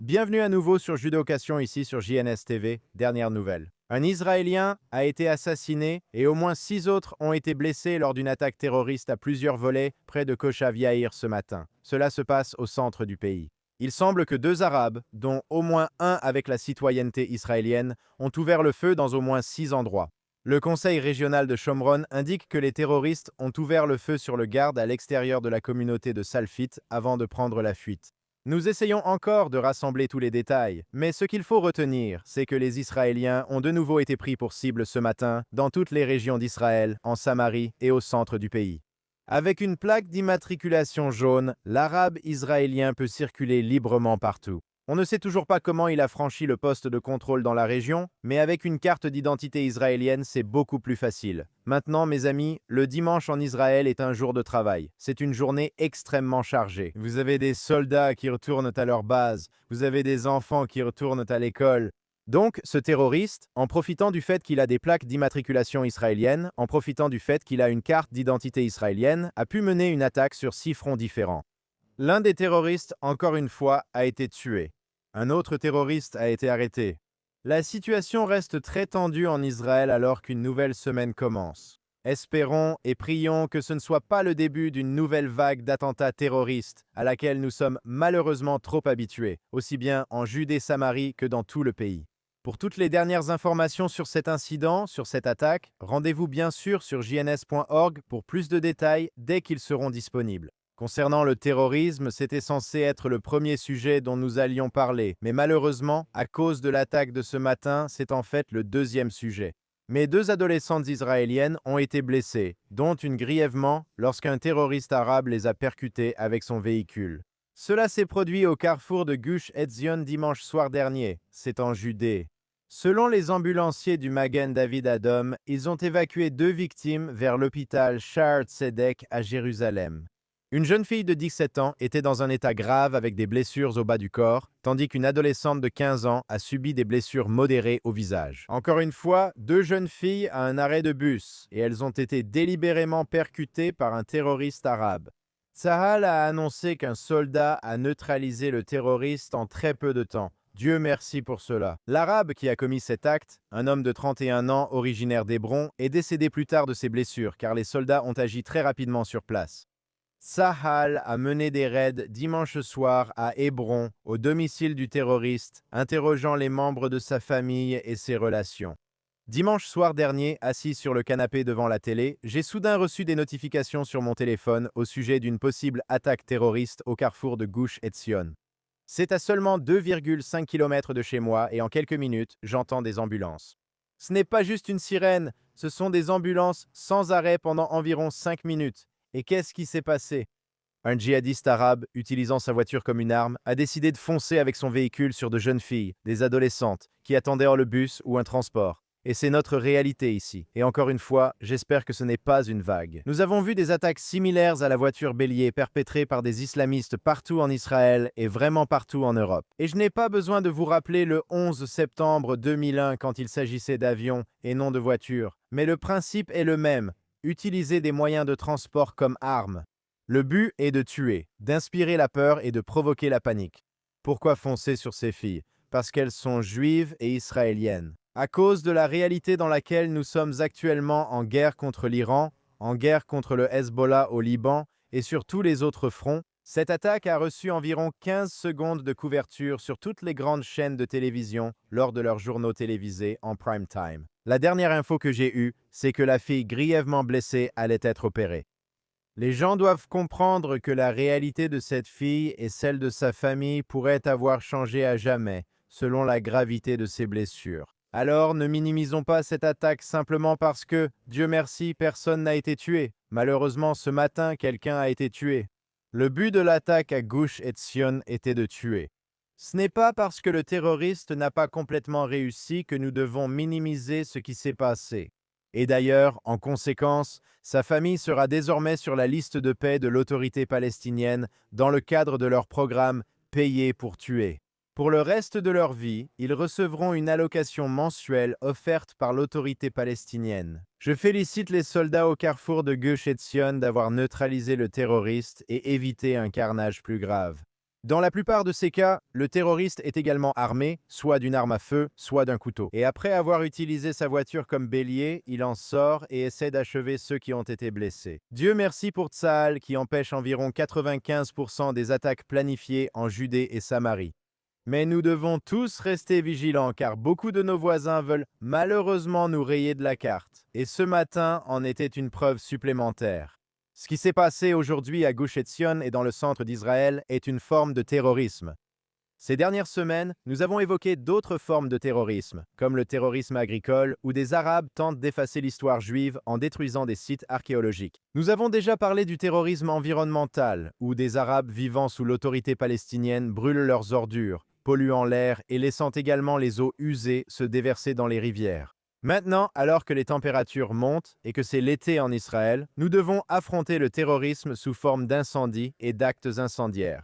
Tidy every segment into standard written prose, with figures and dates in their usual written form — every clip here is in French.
Bienvenue à nouveau sur Judocation ici sur JNS TV, dernière nouvelle. Un Israélien a été assassiné et au moins 6 autres ont été blessés lors d'une attaque terroriste à plusieurs volets près de Koshav Yair ce matin. Cela se passe au centre du pays. Il semble que 2 Arabes, dont au moins un avec la citoyenneté israélienne, ont ouvert le feu dans au moins 6 endroits. Le conseil régional de Shomron indique que les terroristes ont ouvert le feu sur le garde à l'extérieur de la communauté de Salfit avant de prendre la fuite. Nous essayons encore de rassembler tous les détails, mais ce qu'il faut retenir, c'est que les Israéliens ont de nouveau été pris pour cible ce matin dans toutes les régions d'Israël, en Samarie et au centre du pays. Avec une plaque d'immatriculation jaune, l'arabe israélien peut circuler librement partout. On ne sait toujours pas comment il a franchi le poste de contrôle dans la région, mais avec une carte d'identité israélienne, c'est beaucoup plus facile. Maintenant, mes amis, le dimanche en Israël est un jour de travail. C'est une journée extrêmement chargée. Vous avez des soldats qui retournent à leur base, vous avez des enfants qui retournent à l'école. Donc, ce terroriste, en profitant du fait qu'il a des plaques d'immatriculation israéliennes, en profitant du fait qu'il a une carte d'identité israélienne, a pu mener une attaque sur 6 fronts différents. L'un des terroristes, encore une fois, a été tué. Un autre terroriste a été arrêté. La situation reste très tendue en Israël alors qu'une nouvelle semaine commence. Espérons et prions que ce ne soit pas le début d'une nouvelle vague d'attentats terroristes à laquelle nous sommes malheureusement trop habitués, aussi bien en Judée-Samarie que dans tout le pays. Pour toutes les dernières informations sur cet incident, sur cette attaque, rendez-vous bien sûr sur jns.org pour plus de détails dès qu'ils seront disponibles. Concernant le terrorisme, c'était censé être le premier sujet dont nous allions parler, mais malheureusement, à cause de l'attaque de ce matin, c'est en fait le deuxième sujet. Mes 2 adolescentes israéliennes ont été blessées, dont une grièvement lorsqu'un terroriste arabe les a percutées avec son véhicule. Cela s'est produit au carrefour de Gush Etzion dimanche soir dernier, c'est en Judée. Selon les ambulanciers du Magen David Adom, ils ont évacué 2 victimes vers l'hôpital Shaar Tzedek à Jérusalem. Une jeune fille de 17 ans était dans un état grave avec des blessures au bas du corps, tandis qu'une adolescente de 15 ans a subi des blessures modérées au visage. Encore une fois, 2 jeunes filles à un arrêt de bus, et elles ont été délibérément percutées par un terroriste arabe. Tsahal a annoncé qu'un soldat a neutralisé le terroriste en très peu de temps. Dieu merci pour cela. L'arabe qui a commis cet acte, un homme de 31 ans originaire d'Hébron, est décédé plus tard de ses blessures car les soldats ont agi très rapidement sur place. Tsahal a mené des raids dimanche soir à Hébron, au domicile du terroriste, interrogeant les membres de sa famille et ses relations. Dimanche soir dernier, assis sur le canapé devant la télé, j'ai soudain reçu des notifications sur mon téléphone au sujet d'une possible attaque terroriste au carrefour de Gush Etzion. C'est à seulement 2,5 km de chez moi et en quelques minutes, j'entends des ambulances. Ce n'est pas juste une sirène, ce sont des ambulances sans arrêt pendant environ 5 minutes. Et qu'est-ce qui s'est passé? Un djihadiste arabe, utilisant sa voiture comme une arme, a décidé de foncer avec son véhicule sur de jeunes filles, des adolescentes, qui attendaient hors le bus ou un transport. Et c'est notre réalité ici. Et encore une fois, j'espère que ce n'est pas une vague. Nous avons vu des attaques similaires à la voiture bélier perpétrées par des islamistes partout en Israël et vraiment partout en Europe. Et je n'ai pas besoin de vous rappeler le 11 septembre 2001 quand il s'agissait d'avions et non de voitures. Mais le principe est le même. Utiliser des moyens de transport comme armes. Le but est de tuer, d'inspirer la peur et de provoquer la panique. Pourquoi foncer sur ces filles? Parce qu'elles sont juives et israéliennes. À cause de la réalité dans laquelle nous sommes actuellement en guerre contre l'Iran, en guerre contre le Hezbollah au Liban et sur tous les autres fronts, cette attaque a reçu environ 15 secondes de couverture sur toutes les grandes chaînes de télévision lors de leurs journaux télévisés en prime time. La dernière info que j'ai eue, c'est que la fille grièvement blessée allait être opérée. Les gens doivent comprendre que la réalité de cette fille et celle de sa famille pourraient avoir changé à jamais, selon la gravité de ses blessures. Alors, ne minimisons pas cette attaque simplement parce que, Dieu merci, personne n'a été tué. Malheureusement, ce matin, quelqu'un a été tué. Le but de l'attaque à Gush Etzion était de tuer. Ce n'est pas parce que le terroriste n'a pas complètement réussi que nous devons minimiser ce qui s'est passé. Et d'ailleurs, en conséquence, sa famille sera désormais sur la liste de paix de l'autorité palestinienne dans le cadre de leur programme « Payer pour tuer ». Pour le reste de leur vie, ils recevront une allocation mensuelle offerte par l'autorité palestinienne. Je félicite les soldats au carrefour de Gush Etzion d'avoir neutralisé le terroriste et évité un carnage plus grave. Dans la plupart de ces cas, le terroriste est également armé, soit d'une arme à feu, soit d'un couteau. Et après avoir utilisé sa voiture comme bélier, il en sort et essaie d'achever ceux qui ont été blessés. Dieu merci pour Tsahal qui empêche environ 95% des attaques planifiées en Judée et Samarie. Mais nous devons tous rester vigilants car beaucoup de nos voisins veulent malheureusement nous rayer de la carte. Et ce matin en était une preuve supplémentaire. Ce qui s'est passé aujourd'hui à Gush Etzion et dans le centre d'Israël est une forme de terrorisme. Ces dernières semaines, nous avons évoqué d'autres formes de terrorisme, comme le terrorisme agricole, où des Arabes tentent d'effacer l'histoire juive en détruisant des sites archéologiques. Nous avons déjà parlé du terrorisme environnemental, où des Arabes vivant sous l'autorité palestinienne brûlent leurs ordures, polluant l'air et laissant également les eaux usées se déverser dans les rivières. Maintenant, alors que les températures montent et que c'est l'été en Israël, nous devons affronter le terrorisme sous forme d'incendies et d'actes incendiaires.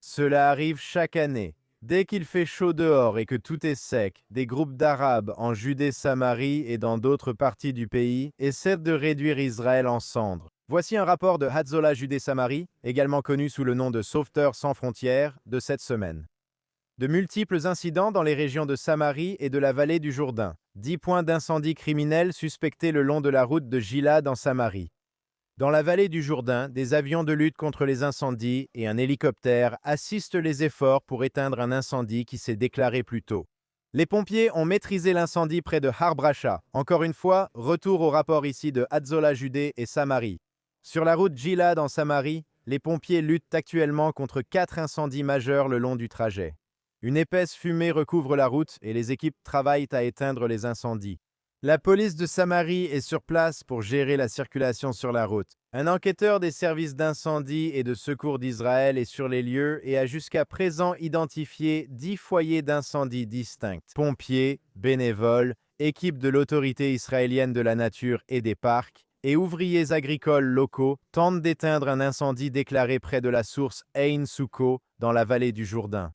Cela arrive chaque année. Dès qu'il fait chaud dehors et que tout est sec, des groupes d'Arabes en Judée-Samarie et dans d'autres parties du pays essaient de réduire Israël en cendres. Voici un rapport de Hatzolah Judée-Samarie, également connu sous le nom de Sauveteurs sans frontières, de cette semaine. De multiples incidents dans les régions de Samarie et de la vallée du Jourdain. 10 points d'incendie criminels suspectés le long de la route de Gilad en Samarie. Dans la vallée du Jourdain, des avions de lutte contre les incendies et un hélicoptère assistent les efforts pour éteindre un incendie qui s'est déclaré plus tôt. Les pompiers ont maîtrisé l'incendie près de Har Bracha. Encore une fois, retour au rapport ici de Hatzolah Judée et Samarie. Sur la route Gilad en Samarie, les pompiers luttent actuellement contre 4 incendies majeurs le long du trajet. Une épaisse fumée recouvre la route et les équipes travaillent à éteindre les incendies. La police de Samarie est sur place pour gérer la circulation sur la route. Un enquêteur des services d'incendie et de secours d'Israël est sur les lieux et a jusqu'à présent identifié 10 foyers d'incendie distincts. Pompiers, bénévoles, équipes de l'autorité israélienne de la nature et des parcs, et ouvriers agricoles locaux tentent d'éteindre un incendie déclaré près de la source Ein Suko dans la vallée du Jourdain.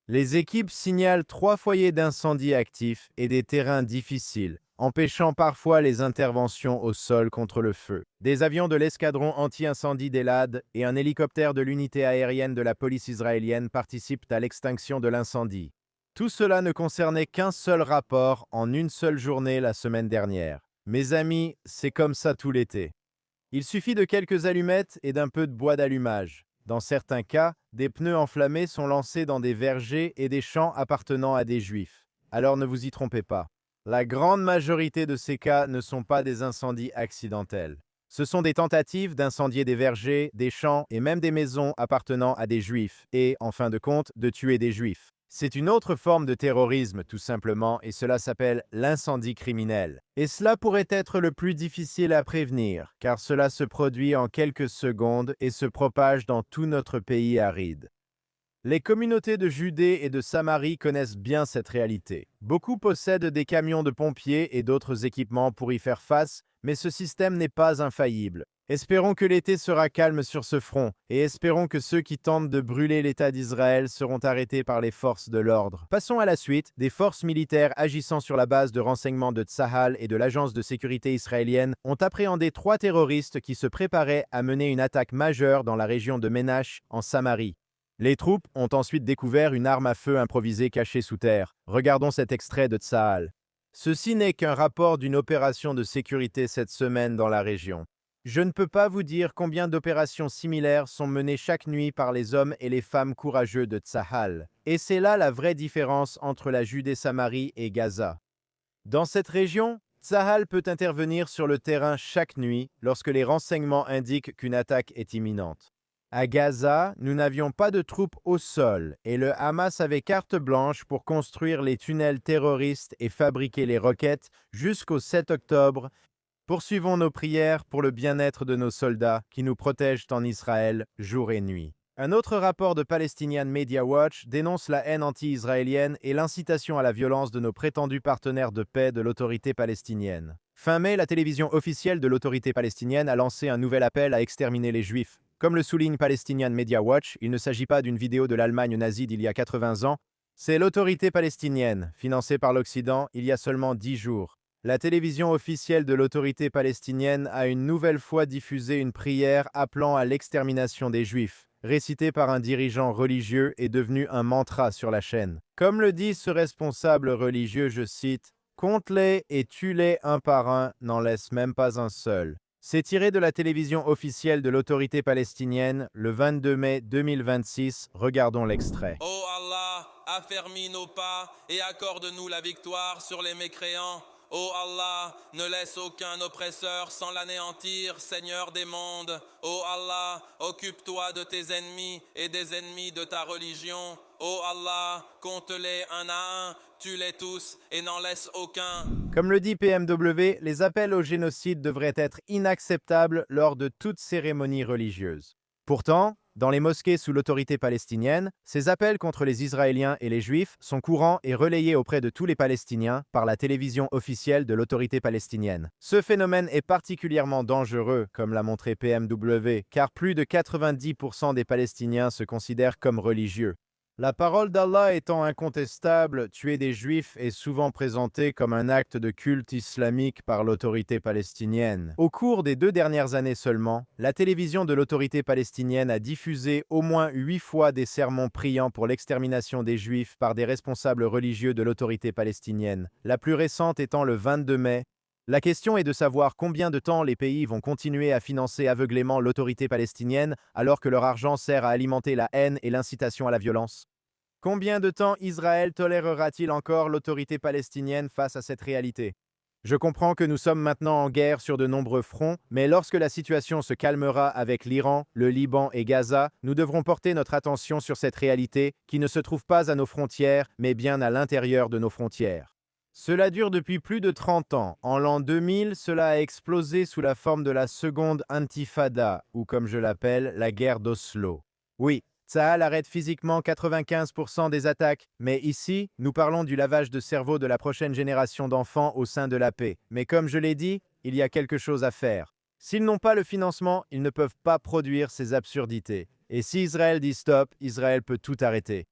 Les équipes signalent 3 foyers d'incendie actifs et des terrains difficiles, empêchant parfois les interventions au sol contre le feu. Des avions de l'escadron anti-incendie d'Elad et un hélicoptère de l'unité aérienne de la police israélienne participent à l'extinction de l'incendie. Tout cela ne concernait qu'un seul rapport en une seule journée la semaine dernière. Mes amis, c'est comme ça tout l'été. Il suffit de quelques allumettes et d'un peu de bois d'allumage. Dans certains cas, des pneus enflammés sont lancés dans des vergers et des champs appartenant à des juifs. Alors ne vous y trompez pas. La grande majorité de ces cas ne sont pas des incendies accidentels. Ce sont des tentatives d'incendier des vergers, des champs et même des maisons appartenant à des juifs et, en fin de compte, de tuer des juifs. C'est une autre forme de terrorisme, tout simplement, et cela s'appelle l'incendie criminel. Et cela pourrait être le plus difficile à prévenir, car cela se produit en quelques secondes et se propage dans tout notre pays aride. Les communautés de Judée et de Samarie connaissent bien cette réalité. Beaucoup possèdent des camions de pompiers et d'autres équipements pour y faire face, mais ce système n'est pas infaillible. Espérons que l'été sera calme sur ce front, et espérons que ceux qui tentent de brûler l'État d'Israël seront arrêtés par les forces de l'ordre. Passons à la suite. Des forces militaires agissant sur la base de renseignements de Tsahal et de l'agence de sécurité israélienne ont appréhendé 3 terroristes qui se préparaient à mener une attaque majeure dans la région de Ménache, en Samarie. Les troupes ont ensuite découvert une arme à feu improvisée cachée sous terre. Regardons cet extrait de Tsahal. Ceci n'est qu'un rapport d'une opération de sécurité cette semaine dans la région. Je ne peux pas vous dire combien d'opérations similaires sont menées chaque nuit par les hommes et les femmes courageux de Tsahal. Et c'est là la vraie différence entre la Judée-Samarie et Gaza. Dans cette région, Tsahal peut intervenir sur le terrain chaque nuit lorsque les renseignements indiquent qu'une attaque est imminente. À Gaza, nous n'avions pas de troupes au sol et le Hamas avait carte blanche pour construire les tunnels terroristes et fabriquer les roquettes jusqu'au 7 octobre. Poursuivons nos prières pour le bien-être de nos soldats qui nous protègent en Israël jour et nuit. Un autre rapport de Palestinian Media Watch dénonce la haine anti-israélienne et l'incitation à la violence de nos prétendus partenaires de paix de l'autorité palestinienne. Fin mai, la télévision officielle de l'autorité palestinienne a lancé un nouvel appel à exterminer les Juifs. Comme le souligne Palestinian Media Watch, il ne s'agit pas d'une vidéo de l'Allemagne nazie d'il y a 80 ans, c'est l'autorité palestinienne, financée par l'Occident il y a seulement 10 jours. La télévision officielle de l'autorité palestinienne a une nouvelle fois diffusé une prière appelant à l'extermination des Juifs. récité par un dirigeant religieux, est devenu un mantra sur la chaîne. Comme le dit ce responsable religieux, je cite, « Compte-les et tue-les un par un, n'en laisse même pas un seul ». C'est tiré de la télévision officielle de l'autorité palestinienne le 22 mai 2026. Regardons l'extrait. Ô Allah, affermis nos pas et accorde-nous la victoire sur les mécréants. Ô Allah, ne laisse aucun oppresseur sans l'anéantir, Seigneur des mondes. Ô Allah, occupe-toi de tes ennemis et des ennemis de ta religion. Ô Allah, compte-les un à un, tue-les tous et n'en laisse aucun. Comme le dit PMW, les appels au génocide devraient être inacceptables lors de toute cérémonie religieuse. Pourtant, dans les mosquées sous l'autorité palestinienne, ces appels contre les Israéliens et les Juifs sont courants et relayés auprès de tous les Palestiniens par la télévision officielle de l'autorité palestinienne. Ce phénomène est particulièrement dangereux, comme l'a montré PMW, car plus de 90% des Palestiniens se considèrent comme religieux. La parole d'Allah étant incontestable, tuer des Juifs est souvent présenté comme un acte de culte islamique par l'autorité palestinienne. Au cours des 2 dernières années seulement, la télévision de l'autorité palestinienne a diffusé au moins 8 fois des sermons priant pour l'extermination des Juifs par des responsables religieux de l'autorité palestinienne, la plus récente étant le 22 mai. La question est de savoir combien de temps les pays vont continuer à financer aveuglément l'autorité palestinienne alors que leur argent sert à alimenter la haine et l'incitation à la violence. Combien de temps Israël tolérera-t-il encore l'autorité palestinienne face à cette réalité? Je comprends que nous sommes maintenant en guerre sur de nombreux fronts, mais lorsque la situation se calmera avec l'Iran, le Liban et Gaza, nous devrons porter notre attention sur cette réalité qui ne se trouve pas à nos frontières, mais bien à l'intérieur de nos frontières. Cela dure depuis plus de 30 ans. En l'an 2000, cela a explosé sous la forme de la seconde intifada, ou comme je l'appelle, la guerre d'Oslo. Oui, Tsahal arrête physiquement 95% des attaques, mais ici, nous parlons du lavage de cerveau de la prochaine génération d'enfants au sein de la paix. Mais comme je l'ai dit, il y a quelque chose à faire. S'ils n'ont pas le financement, ils ne peuvent pas produire ces absurdités. Et si Israël dit stop, Israël peut tout arrêter.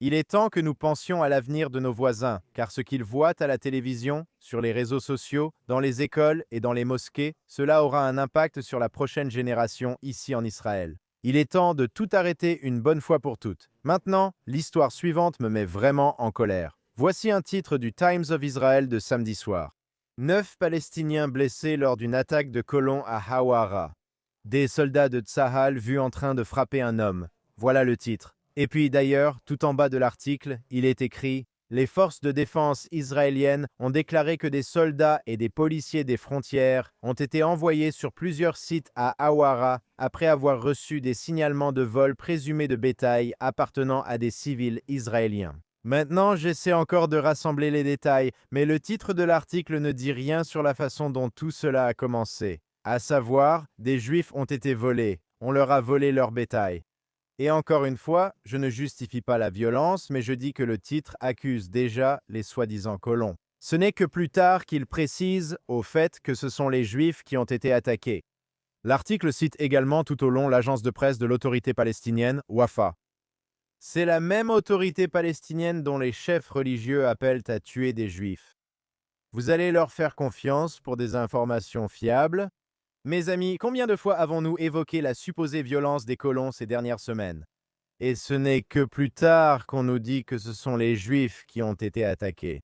Il est temps que nous pensions à l'avenir de nos voisins, car ce qu'ils voient à la télévision, sur les réseaux sociaux, dans les écoles et dans les mosquées, cela aura un impact sur la prochaine génération ici en Israël. Il est temps de tout arrêter une bonne fois pour toutes. Maintenant, l'histoire suivante me met vraiment en colère. Voici un titre du Times of Israel de samedi soir. 9 Palestiniens blessés lors d'une attaque de colons à Hawara. Des soldats de Tsahal vus en train de frapper un homme. Voilà le titre. Et puis d'ailleurs, tout en bas de l'article, il est écrit « Les forces de défense israéliennes ont déclaré que des soldats et des policiers des frontières ont été envoyés sur plusieurs sites à Hawara après avoir reçu des signalements de vol présumés de bétail appartenant à des civils israéliens. » Maintenant, j'essaie encore de rassembler les détails, mais le titre de l'article ne dit rien sur la façon dont tout cela a commencé. À savoir, des Juifs ont été volés, on leur a volé leur bétail. Et encore une fois, je ne justifie pas la violence, mais je dis que le titre accuse déjà les soi-disant colons. Ce n'est que plus tard qu'il précise au fait que ce sont les Juifs qui ont été attaqués. L'article cite également tout au long l'agence de presse de l'autorité palestinienne, Wafa. C'est la même autorité palestinienne dont les chefs religieux appellent à tuer des Juifs. Vous allez leur faire confiance pour des informations fiables? Mes amis, combien de fois avons-nous évoqué la supposée violence des colons ces dernières semaines? Et ce n'est que plus tard qu'on nous dit que ce sont les Juifs qui ont été attaqués.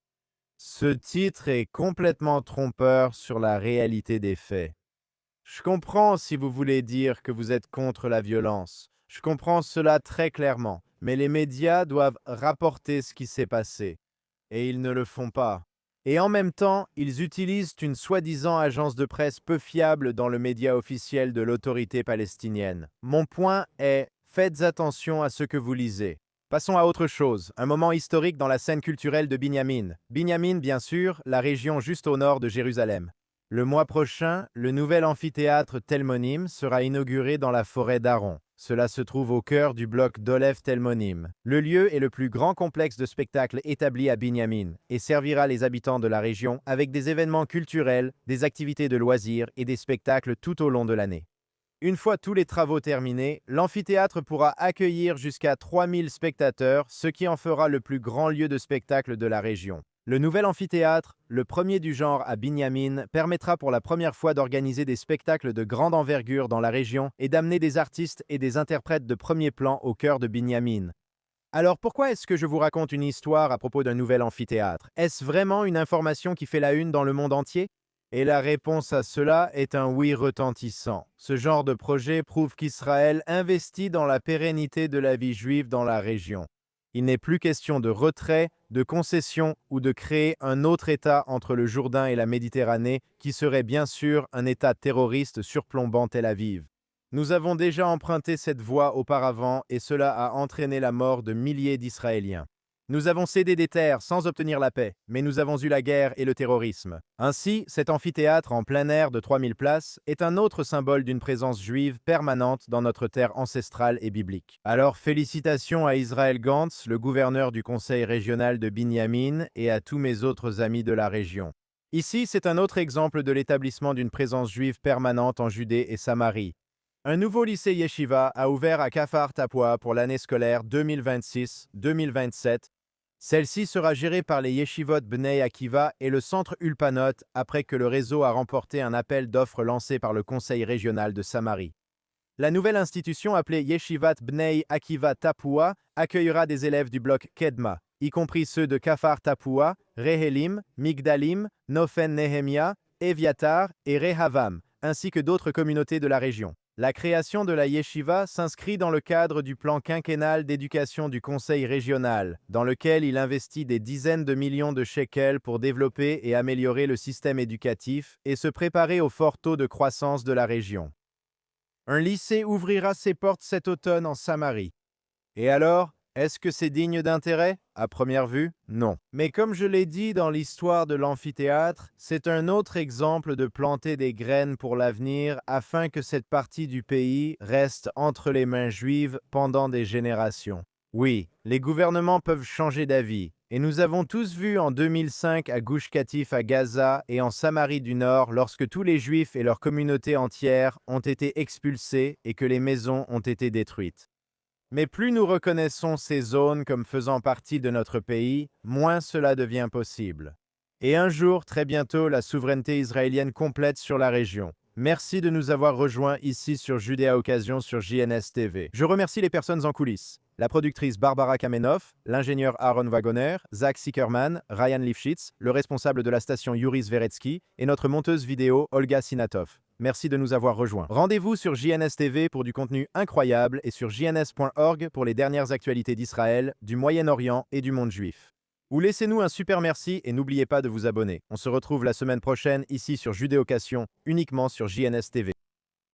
Ce titre est complètement trompeur sur la réalité des faits. Je comprends si vous voulez dire que vous êtes contre la violence. Je comprends cela très clairement. Mais les médias doivent rapporter ce qui s'est passé. Et ils ne le font pas. Et en même temps, ils utilisent une soi-disant agence de presse peu fiable dans le média officiel de l'autorité palestinienne. Mon point est, faites attention à ce que vous lisez. Passons à autre chose, un moment historique dans la scène culturelle de Binyamin. Binyamin, bien sûr, la région juste au nord de Jérusalem. Le mois prochain, le nouvel amphithéâtre Telmonim sera inauguré dans la forêt d'Aaron. Cela se trouve au cœur du bloc d'Olev Telmonim. Le lieu est le plus grand complexe de spectacle établi à Binyamin et servira les habitants de la région avec des événements culturels, des activités de loisirs et des spectacles tout au long de l'année. Une fois tous les travaux terminés, l'amphithéâtre pourra accueillir jusqu'à 3000 spectateurs, ce qui en fera le plus grand lieu de spectacle de la région. Le nouvel amphithéâtre, le premier du genre à Binyamin, permettra pour la première fois d'organiser des spectacles de grande envergure dans la région et d'amener des artistes et des interprètes de premier plan au cœur de Binyamin. Alors pourquoi est-ce que je vous raconte une histoire à propos d'un nouvel amphithéâtre? Est-ce vraiment une information qui fait la une dans le monde entier? Et la réponse à cela est un oui retentissant. Ce genre de projet prouve qu'Israël investit dans la pérennité de la vie juive dans la région. Il n'est plus question de retrait, de concession ou de créer un autre État entre le Jourdain et la Méditerranée, qui serait bien sûr un État terroriste surplombant Tel Aviv. Nous avons déjà emprunté cette voie auparavant et cela a entraîné la mort de milliers d'Israéliens. Nous avons cédé des terres sans obtenir la paix, mais nous avons eu la guerre et le terrorisme. Ainsi, cet amphithéâtre en plein air de 3000 places est un autre symbole d'une présence juive permanente dans notre terre ancestrale et biblique. Alors félicitations à Israël Gantz, le gouverneur du conseil régional de Binyamin, et à tous mes autres amis de la région. Ici, c'est un autre exemple de l'établissement d'une présence juive permanente en Judée et Samarie. Un nouveau lycée Yeshiva a ouvert à Kfar Tapua pour l'année scolaire 2026-2027. Celle-ci sera gérée par les Yeshivot Bnei Akiva et le centre Ulpanot après que le réseau a remporté un appel d'offres lancé par le conseil régional de Samarie. La nouvelle institution appelée Yeshivat Bnei Akiva Tapua accueillera des élèves du bloc Kedma, y compris ceux de Kfar Tapua, Rehelim, Migdalim, Nofen Nehemia, Eviatar et Rehavam, ainsi que d'autres communautés de la région. La création de la yeshiva s'inscrit dans le cadre du plan quinquennal d'éducation du Conseil régional, dans lequel il investit des dizaines de millions de shekels pour développer et améliorer le système éducatif et se préparer au fort taux de croissance de la région. Un lycée ouvrira ses portes cet automne en Samarie. Et alors, est-ce que c'est digne d'intérêt? À première vue, non. Mais comme je l'ai dit dans l'histoire de l'amphithéâtre, c'est un autre exemple de planter des graines pour l'avenir afin que cette partie du pays reste entre les mains juives pendant des générations. Oui, les gouvernements peuvent changer d'avis. Et nous avons tous vu en 2005 à Gush Katif à Gaza et en Samarie du Nord lorsque tous les Juifs et leur communauté entière ont été expulsés et que les maisons ont été détruites. Mais plus nous reconnaissons ces zones comme faisant partie de notre pays, moins cela devient possible. Et un jour, très bientôt, la souveraineté israélienne complète sur la région. Merci de nous avoir rejoints ici sur Judéa Occasion sur JNS TV. Je remercie les personnes en coulisses. La productrice Barbara Kamenov, l'ingénieur Aaron Wagoner, Zach Sickerman, Ryan Lifshitz, le responsable de la station Yuri Zveretsky et notre monteuse vidéo Olga Sinatov. Merci de nous avoir rejoints. Rendez-vous sur JNS TV pour du contenu incroyable et sur jns.org pour les dernières actualités d'Israël, du Moyen-Orient et du monde juif. Ou laissez-nous un super merci et n'oubliez pas de vous abonner. On se retrouve la semaine prochaine ici sur Judéocation, uniquement sur JNS TV.